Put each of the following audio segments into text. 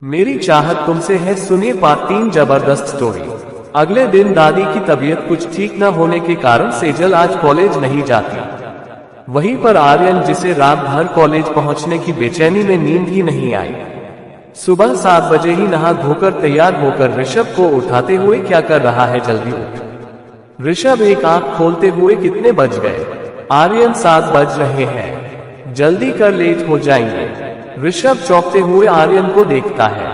मेरी चाहत तुमसे है, सुनिए पार्ट 3 जबरदस्त स्टोरी। अगले दिन दादी की तबीयत कुछ ठीक न होने के कारण सेजल आज कॉलेज नहीं जाती। वहीं पर आर्यन, जिसे रात भर कॉलेज पहुंचने की बेचैनी में नींद ही नहीं आई, सुबह 7 बजे ही नहा धोकर तैयार होकर ऋषभ को उठाते हुए क्या कर रहा है, जल्दी उठ। ऋषभ एक आंख खोलते हुए, कितने बज गए? आर्यन 7 बज रहे हैं, जल्दी कर, लेट हो जाएंगे। ऋषभ चौंकते हुए आर्यन को देखता है।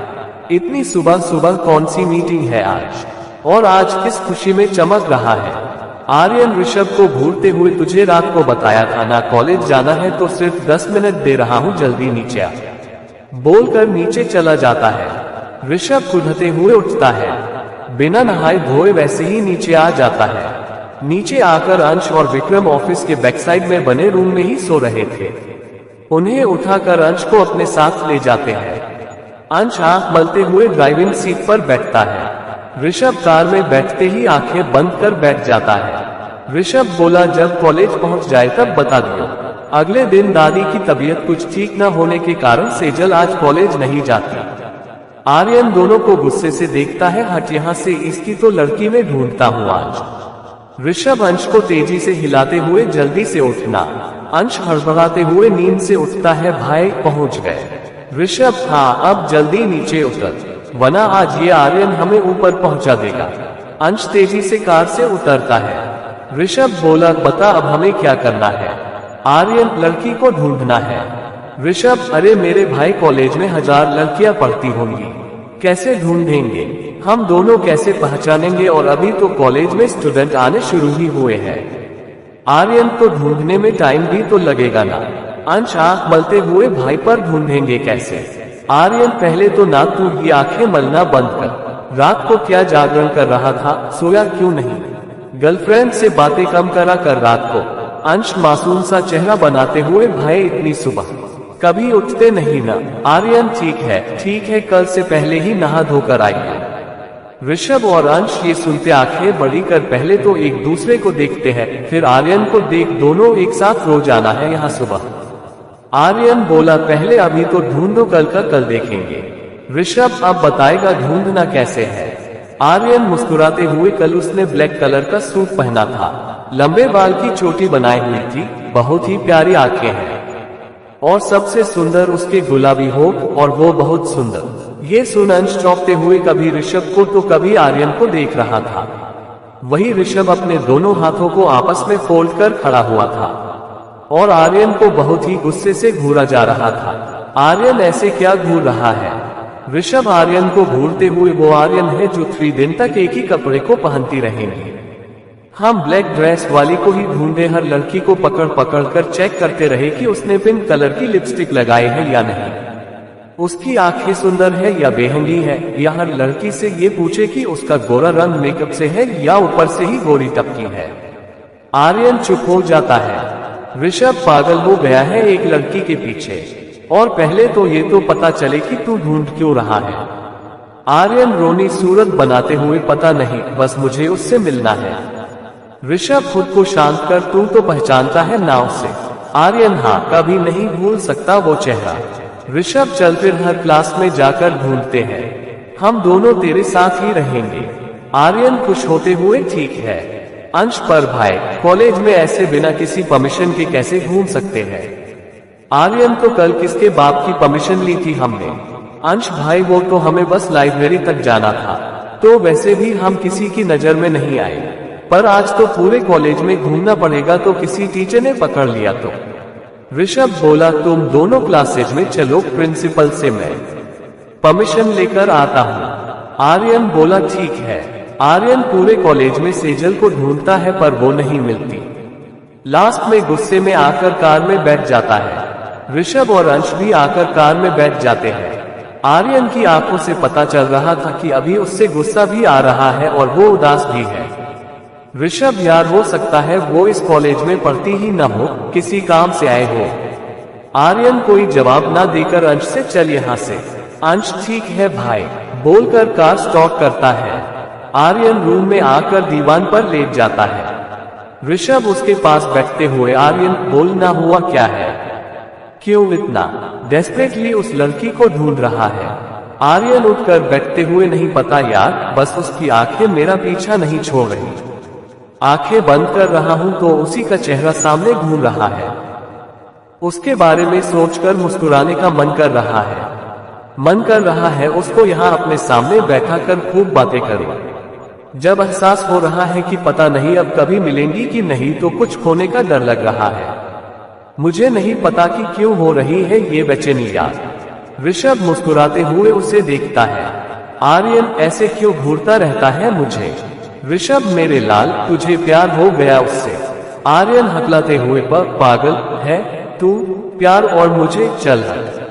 इतनी सुबह सुबह कौन सी मीटिंग है आज, और आज किस खुशी में चमक रहा है? आर्यन ऋषभ को घूरते हुए, तुझे रात को बताया था ना कॉलेज जाना है, तो सिर्फ 10 मिनट दे रहा हूँ, जल्दी नीचे आ, बोलकर नीचे चला जाता है। ऋषभ कुढ़ते हुए उठता है, बिना नहाए धोए वैसे ही नीचे आ जाता है। नीचे आकर अंश और विक्रम ऑफिस के बैकसाइड में बने रूम में ही सो रहे थे। उन्हें उठाकर अंश को अपने साथ ले जाते हैं। अंश आंख मलते हुए ड्राइविंग सीट पर बैठता है। ऋषभ कार में बैठते ही आंखें बंद कर बैठ जाता है। ऋषभ बोला, जब कॉलेज पहुंच जाए तब बता दियो। अगले दिन दादी की तबीयत कुछ ठीक न होने के कारण सेजल आज कॉलेज नहीं जाती। आर्यन दोनों को गुस्से से देखता है, हट यहाँ से, इसकी तो लड़की में ढूंढता हूँ आज। ऋषभ अंश को तेजी से हिलाते हुए, जल्दी से उठना। अंश हड़बड़ाते हुए नींद से उठता है, भाई पहुंच गए। ऋषभ, हाँ अब जल्दी नीचे उतर, वरना आज ये आर्यन हमें ऊपर पहुंचा देगा। अंश तेजी से कार से उतरता है। ऋषभ बोला, बता अब हमें क्या करना है? आर्यन, लड़की को ढूंढना है। ऋषभ, अरे मेरे भाई, कॉलेज में 1000 लड़कियां पढ़ती होंगी, कैसे ढूंढेंगे? हम दोनों कैसे पहचानेंगे? और अभी तो कॉलेज में स्टूडेंट आने शुरू ही हुए हैं। आर्यन, तो ढूंढने में टाइम भी तो लगेगा ना। अंश आंख मलते हुए, भाई पर ढूंढेंगे कैसे? आर्यन, पहले तो ना तू ये आंखें मलना बंद कर। रात को क्या जागरण कर रहा था, सोया क्यों नहीं? गर्लफ्रेंड से बातें कम करा कर रात को। अंश मासूम सा चेहरा बनाते हुए, भाई इतनी सुबह कभी उठते नहीं ना। आर्यन, ठीक है, कल से पहले ही नहा धोकर आएंगे। ऋषभ और अंश ये सुनते आंखें बड़ी कर पहले तो एक दूसरे को देखते हैं, फिर आर्यन को देख दोनों एक साथ रो जाना है यहाँ सुबह। आर्यन बोला, पहले अभी तो ढूंढो, कल का कल देखेंगे। ऋषभ, अब बताएगा ढूंढना कैसे है? आर्यन मुस्कुराते हुए, कल उसने ब्लैक कलर का सूट पहना था, लंबे बाल की चोटी बनाई हुई थी, बहुत ही प्यारी आंखें हैं, और सबसे सुंदर उसके गुलाबी होठ, और वो बहुत सुंदर। ये सुन अंश चौंकते हुए कभी ऋषभ को तो कभी आर्यन को देख रहा था। वही ऋषभ अपने दोनों हाथों को आपस में फोल्ड कर खड़ा हुआ था, और आर्यन को बहुत ही गुस्से से घूरा जा रहा था। आर्यन, ऐसे क्या घूर रहा है? ऋषभ आर्यन को घूरते हुए, वो आर्यन है जो 3 दिन तक एक ही कपड़े को पहनती रहेंगी। हम ब्लैक ड्रेस वाली को ही ढूंढे, हर लड़की को पकड़ पकड़ कर चेक करते रहे कि उसने पिंक कलर की लिपस्टिक लगाई है या नहीं, उसकी आंखें सुंदर है या बेहंगी है, या हर लड़की से ये पूछे कि उसका गोरा रंग मेकअप से है या ऊपर से ही गोरी टपकी है। आर्यन चुप हो जाता है। ऋषभ पागल हो गया है एक लड़की के पीछे, और पहले तो ये तो पता चले कि तू ढूंढ क्यों रहा है। आर्यन रोनी सूरत बनाते हुए, पता नहीं, बस मुझे उससे मिलना है। ऋषभ, खुद को शांत कर, तू तो पहचानता है ना उसे? आर्यन, हाँ, कभी नहीं भूल सकता वो चेहरा। ऋषभ, चल फिर हर क्लास में जाकर ढूंढते हैं, हम दोनों तेरे साथ ही रहेंगे। आर्यन खुश होते हुए, ठीक है। अंश, पर भाई, कॉलेज में ऐसे बिना किसी परमिशन के कैसे घूम सकते हैं? आर्यन, तो कल किसके बाप की परमिशन ली थी हमने? अंश, भाई वो तो हमें बस लाइब्रेरी तक जाना था, तो वैसे भी हम किसी की नजर में नहीं आए, पर आज तो पूरे कॉलेज में घूमना पड़ेगा, तो किसी टीचर ने पकड़ लिया तो। ऋषभ बोला, तुम दोनों क्लासेज में चलो, प्रिंसिपल से मैं परमिशन लेकर आता हूँ। आर्यन बोला, ठीक है। आर्यन पूरे कॉलेज में सेजल को ढूंढता है, पर वो नहीं मिलती। लास्ट में गुस्से में आकर कार में बैठ जाता है। ऋषभ और अंश भी आकर कार में बैठ जाते हैं। आर्यन की आंखों से पता चल रहा था कि अभी उससे गुस्सा भी आ रहा है और वो उदास भी है। ऋषभ, यार हो सकता है वो इस कॉलेज में पढ़ती ही न हो, किसी काम से आए हो। आर्यन कोई जवाब ना देकर अंश से, चल यहाँ से। अंश, ठीक है भाई, बोलकर कार स्टॉप करता है। आर्यन रूम में आकर दीवान पर लेट जाता है। ऋषभ उसके पास बैठते हुए, आर्यन, बोलना हुआ क्या है? क्यों इतना डेस्परेटली उस लड़की को ढूंढ रहा है? आर्यन उठकर बैठते हुए, नहीं पता यार, बस उसकी आंखें मेरा पीछा नहीं छोड़ रही। आंखें बंद कर रहा हूं तो उसी का चेहरा सामने घूम रहा है। उसके बारे में सोचकर मुस्कुराने का मन कर रहा है। मन कर रहा है उसको यहाँ अपने सामने बैठा कर खूब बातें करूं। जब एहसास हो रहा है कि पता नहीं अब कभी मिलेंगी कि नहीं, तो कुछ खोने का डर लग रहा है। मुझे नहीं पता कि क्यों हो रही है ये बेचैनी याद। ऋषभ मुस्कुराते हुए उसे देखता है। आर्यन ऐसे क्यों घूरता रहता है मुझे? ऋषभ मेरे लाल, तुझे प्यार हो गया उससे? आर्यन हकलाते हुए, पागल है तू, प्यार और मुझे, चल हट।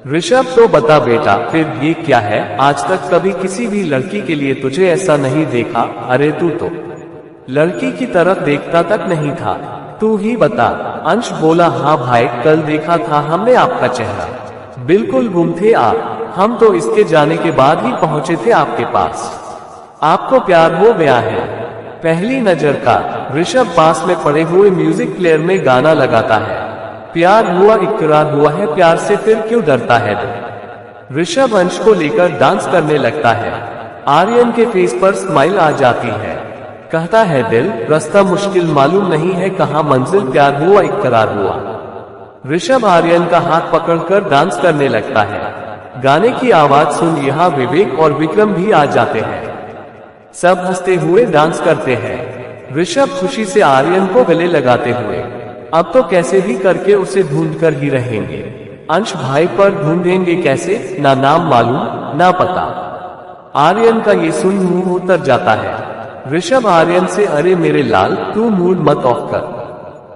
ऋषभ तो बता बेटा, फिर ये क्या है? आज तक कभी किसी भी लड़की के लिए तुझे ऐसा नहीं देखा। अरे तू तो लड़की की तरफ देखता तक नहीं था, तू ही बता। अंश बोला, हाँ भाई, कल देखा था हमने आपका चेहरा, बिल्कुल गुम थे आप। हम तो इसके जाने के बाद ही पहुंचे थे आपके पास। आपको प्यार हो गया है पहली नजर का। ऋषभ पास में पड़े हुए म्यूजिक प्लेयर में गाना लगाता है। प्यार हुआ, इकरार हुआ है, प्यार से फिर क्यों डरता है दिल? ऋषभ अंश को लेकर डांस करने लगता है। आर्यन के फेस पर स्माइल आ जाती है। कहता है, दिल, रास्ता मुश्किल मालूम नहीं है, कहाँ मंजिल, प्यार हुआ, इकरार हुआ। ऋषभ आर्यन का हाथ पकड़कर डांस करने लगता है। गाने की आवाज सुन यहाँ विवेक और विक्रम भी आ जाते हैं। सब हंसते हुए डांस करते हैं। ऋषभ खुशी से आर्यन को गले लगाते हुए, अब तो कैसे भी करके उसे ढूंढ कर ही रहेंगे। अंश भाई पर ढूंढेंगे कैसे? ना नाम मालूम, ना पता। आर्यन का ये सुन मुंह उतर जाता है। ऋषभ आर्यन से, अरे मेरे लाल, तू मूड मत ऑफ कर,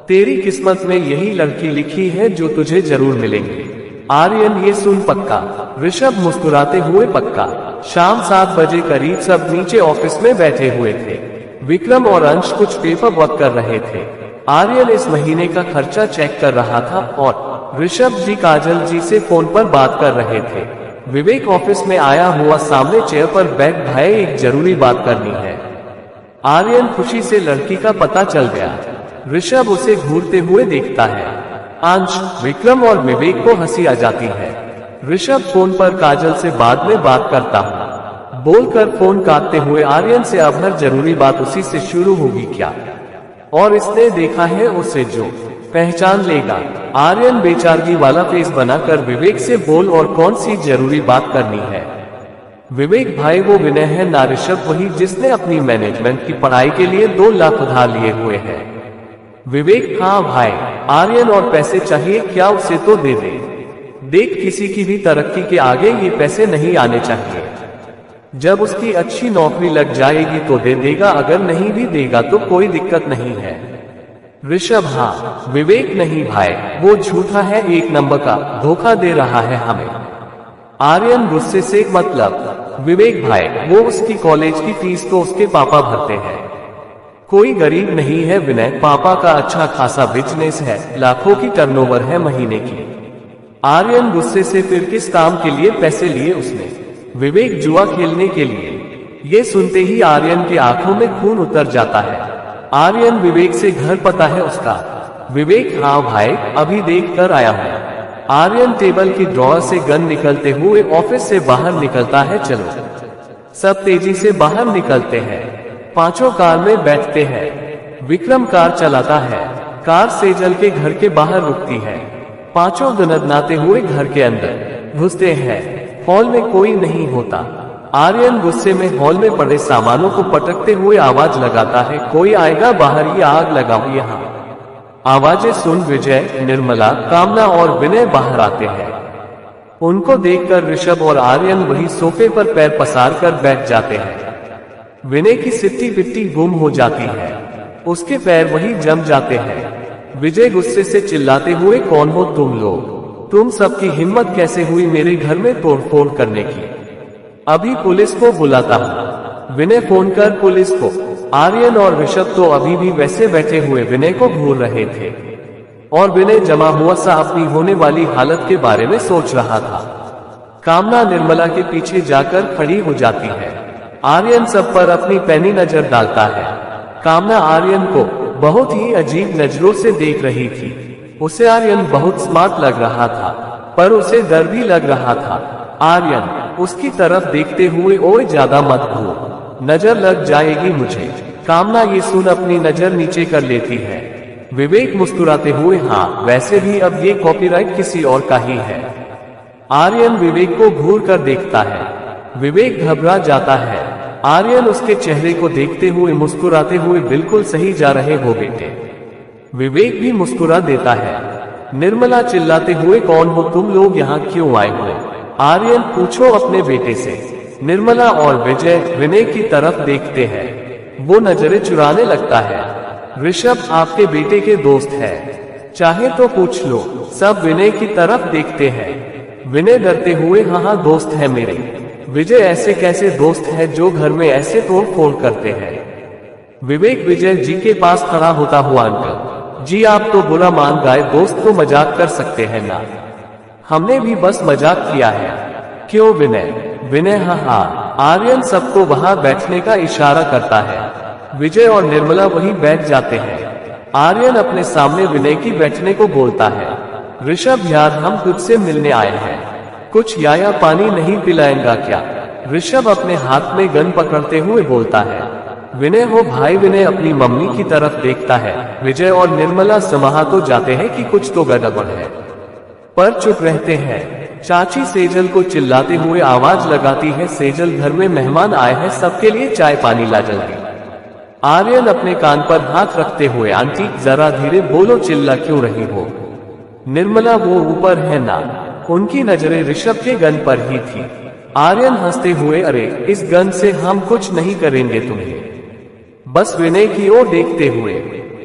तेरी किस्मत में यही लड़की लिखी है जो तुझे जरूर मिलेंगी। आर्यन ये सुन पक्का? ऋषभ मुस्कुराते हुए, पक्का। शाम 7 बजे करीब सब नीचे ऑफिस में बैठे हुए थे। विक्रम और अंश कुछ पेपर वर्क कर रहे थे। आर्यन इस महीने का खर्चा चेक कर रहा था और ऋषभ जी काजल जी से फोन पर बात कर रहे थे। विवेक ऑफिस में आया हुआ सामने चेयर पर बैठ, भाई एक जरूरी बात करनी है। आर्यन खुशी से लड़की का पता चल गया। ऋषभ उसे घूरते हुए देखता है। अंश, विक्रम और विवेक को हंसी आ जाती है। ऋषभ फोन पर काजल से बाद में बात करता हूँ बोलकर फोन काटते हुए आर्यन से, अब हर जरूरी बात उसी से शुरू होगी क्या? और इसने देखा है उसे जो पहचान लेगा। आर्यन बेचारगी वाला फेस बनाकर विवेक से बोल, और कौन सी जरूरी बात करनी है? विवेक, भाई वो विनय है ना ऋषभ, वही जिसने अपनी मैनेजमेंट की पढ़ाई के लिए 2 लाख उधार लिए हुए हैं। विवेक, हाँ भाई। आर्यन, और पैसे चाहिए क्या? उसे तो दे दे। देख, किसी की भी तरक्की के आगे ये पैसे नहीं आने चाहिए। जब उसकी अच्छी नौकरी लग जाएगी तो दे देगा, अगर नहीं भी देगा तो कोई दिक्कत नहीं है। ऋषभ, हाँ। विवेक, नहीं भाई, वो झूठा है, 1 नंबर का धोखा दे रहा है हमें। आर्यन गुस्से से, मतलब? विवेक भाई, वो उसकी कॉलेज की फीस तो उसके पापा भरते हैं, कोई गरीब नहीं है विनय। पापा का अच्छा खासा बिजनेस है, लाखों की टर्नओवर है महीने की। आर्यन गुस्से से, फिर किस काम के लिए पैसे लिए उसने? विवेक, जुआ खेलने के लिए। ये सुनते ही आर्यन की आंखों में खून उतर जाता है। आर्यन, विवेक से घर पता है उसका? विवेक, हाँ भाई, अभी देख कर आया हूँ। आर्यन टेबल की ड्रॉअर से गन निकलते हुए ऑफिस से बाहर निकलता है। चलो। सब तेजी से बाहर निकलते हैं। 5 कार में बैठते हैं। विक्रम कार चलाता है। कार सेजल के घर के बाहर रुकती है। 5 गनगनाते हुए घर के अंदर घुसते हैं। हॉल में कोई नहीं होता। आर्यन गुस्से में हॉल में पड़े सामानों को पटकते हुए आवाज लगाता है, कोई आएगा बाहर, ये आग लगाओ यहाँ। आवाजें सुन विजय, निर्मला, कामना और विनय बाहर आते हैं। उनको देखकर ऋषभ और आर्यन वही सोफे पर पैर पसार कर बैठ जाते हैं। विनय की सिट्टी पिट्टी गुम हो जाती है, उसके पैर वही जम जाते हैं। विजय गुस्से से चिल्लाते हुए, कौन हो तुम लोग? तुम सबकी हिम्मत कैसे हुई मेरे घर में तोड़फोड़ करने की? अभी पुलिस को बुलाता हूँ। विनय फोन कर पुलिस को। आर्यन और ऋषभ तो अभी भी वैसे बैठे हुए विनय को घूर रहे थे और विनय जमा हुआ सा अपनी होने वाली हालत के बारे में सोच रहा था। कामना निर्मला के पीछे जाकर खड़ी हो जाती है। आर्यन सब पर अपनी पैनी नजर डालता है। कामना आर्यन को बहुत ही अजीब नजरों से देख रही थी। उसे आर्यन बहुत स्मार्ट लग रहा था, पर उसे डर भी लग रहा था। आर्यन उसकी तरफ देखते हुए, ओए ज्यादा मत घूर, नजर लग जाएगी मुझे। कामना ये सुन अपनी नजर नीचे कर लेती है। विवेक मुस्कुराते हुए, हाँ वैसे भी अब ये कॉपीराइट किसी और का ही है। आर्यन विवेक को घूर कर देखता है। विवेक घबरा जाता है। आर्यन उसके चेहरे को देखते हुए मुस्कुराते हुए, बिल्कुल सही जा रहे हो बेटे। विवेक भी मुस्कुरा देता है। निर्मला चिल्लाते हुए, कौन हो तुम लोग, यहाँ क्यों आए हो? आर्यन पूछो अपने बेटे से। निर्मला और विजय विनय की तरफ देखते हैं। वो नजरें चुराने लगता है। ऋषभ आपके बेटे के दोस्त है, चाहे तो पूछ लो। सब विनय की तरफ देखते हैं। विनय डरते हुए, हाँ दोस्त है मेरे। विजय ऐसे कैसे दोस्त है जो घर में ऐसे तोड़ फोड़ करते हैं? विवेक विजय जी के पास खड़ा होता हुआ, अंकल जी आप तो बुरा मान गए, दोस्त तो मजाक कर सकते हैं ना, हमने भी बस मजाक किया है। क्यों विनय? विनय हाँ। आर्यन सबको वहां बैठने का इशारा करता है। विजय और निर्मला वहीं बैठ जाते हैं। आर्यन अपने सामने विनय की बैठने को बोलता है। ऋषभ यार हम तुझसे मिलने आए हैं, कुछ या पानी नहीं पिलाएंगा क्या? ऋषभ अपने हाथ में गन पकड़ते हुए बोलता है। विनय हो भाई? विनय अपनी मम्मी की तरफ देखता है। विजय और निर्मला समझ तो जाते हैं कि कुछ तो गड़बड़ है, पर चुप रहते हैं। चाची सेजल को चिल्लाते हुए आवाज लगाती है, सेजल घर में मेहमान आए हैं, सबके लिए चाय पानी ला जल्दी। आर्यन अपने कान पर हाथ रखते हुए, आंटी जरा धीरे बोलो, चिल्ला क्यों रही हो? निर्मला वो ऊपर है ना? उनकी नजरें ऋषभ के गन पर ही थी। आर्यन हंसते हुए, अरे इस गन से हम कुछ नहीं करेंगे तुम्हें, बस विनय की ओर देखते हुए,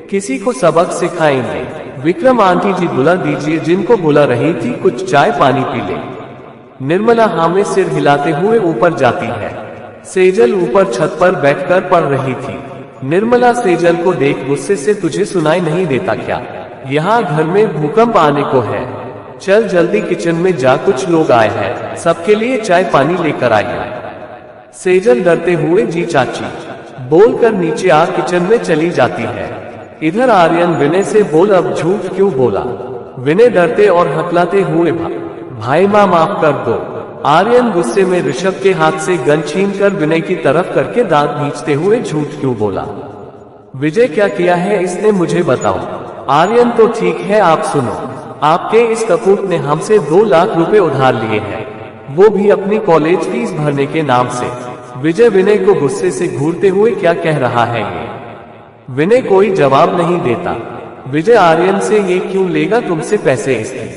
किसी को सबक सिखाएंगे। विक्रम आंटी जी बुला दीजिए, जिनको बुला रही थी, कुछ चाय पानी पी ले। निर्मला हाँ में सिर हिलाते हुए ऊपर जाती है। सेजल ऊपर छत पर बैठकर पढ़ रही थी। निर्मला सेजल को देख गुस्से से, तुझे सुनाई नहीं देता क्या? यहाँ घर में भूकंप आने को है, चल जल्दी किचन में जा, कुछ लोग आए हैं, सबके लिए चाय पानी लेकर आइए। सेजल डरते हुए, जी चाची बोलकर नीचे आ किचन में चली जाती है। इधर आर्यन विनय से बोल, अब झूठ क्यों बोला? विनय डरते और हकलाते हुए, भाई माँ माफ कर दो। आर्यन गुस्से में ऋषभ के हाथ से गन छीनकर विनय की तरफ करके दांत भींचते हुए, झूठ क्यों बोला? विजय क्या किया है इसने, मुझे बताओ। आर्यन तो ठीक है, आप सुनो, आपके इस कपूत ने हमसे 2 लाख रुपए उधार लिए हैं, वो भी अपनी कॉलेज फीस भरने के नाम से। विजय विनय को गुस्से से घूरते हुए, क्या कह रहा है ये? विनय कोई जवाब नहीं देता। विजय आर्यन से, ये क्यों लेगा तुमसे पैसे, इसकी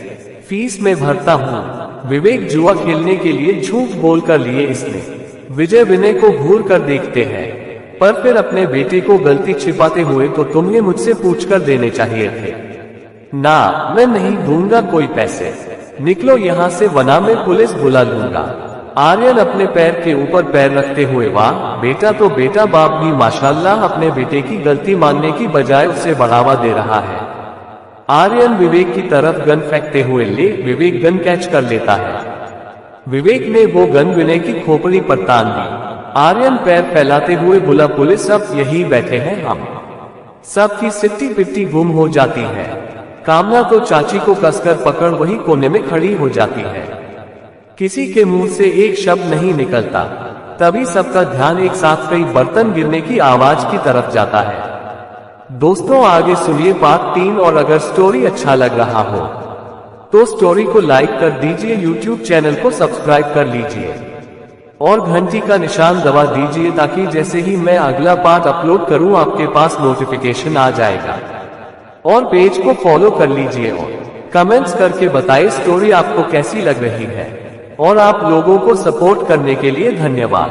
फीस में भरता हूँ। विवेक जुआ खेलने के लिए झूठ बोलकर लिए इसने। विजय विनय को घूर कर देखते हैं, पर फिर अपने बेटे को गलती छिपाते हुए, तो तुम्हें मुझसे पूछकर देने चाहिए थे ना, मैं नहीं दूंगा कोई पैसे, निकलो यहाँ से वरना मैं पुलिस बुला लूंगा। आर्यन अपने पैर के ऊपर पैर रखते हुए, वाह बेटा, तो बेटा बाप भी माशाल्लाह अपने बेटे की गलती मानने की बजाय उसे बढ़ावा दे रहा है। आर्यन विवेक की तरफ गन फेंकते हुए, ले। विवेक गन कैच कर लेता है। विवेक ने वो गन विनय की खोपड़ी पर तान दी। आर्यन पैर फैलाते हुए बोला, पुलिस सब यही बैठे हैं, हम सबकी सिट्टी पिट्टी गुम हो जाती है। कामना तो चाची को कसकर पकड़ वही कोने में खड़ी हो जाती है। किसी के मुंह से एक शब्द नहीं निकलता। तभी सबका ध्यान एक साथ कई बर्तन गिरने की आवाज की तरफ जाता है। दोस्तों आगे सुनिए पार्ट 3, और अगर स्टोरी अच्छा लग रहा हो तो स्टोरी को लाइक कर दीजिए, यूट्यूब चैनल को सब्सक्राइब कर लीजिए और घंटी का निशान दबा दीजिए, ताकि जैसे ही मैं अगला पार्ट अपलोड करूं आपके पास नोटिफिकेशन आ जाएगा। और पेज को फॉलो कर लीजिए और कमेंट्स करके बताइए स्टोरी आपको कैसी लग रही है। और आप लोगों को सपोर्ट करने के लिए धन्यवाद।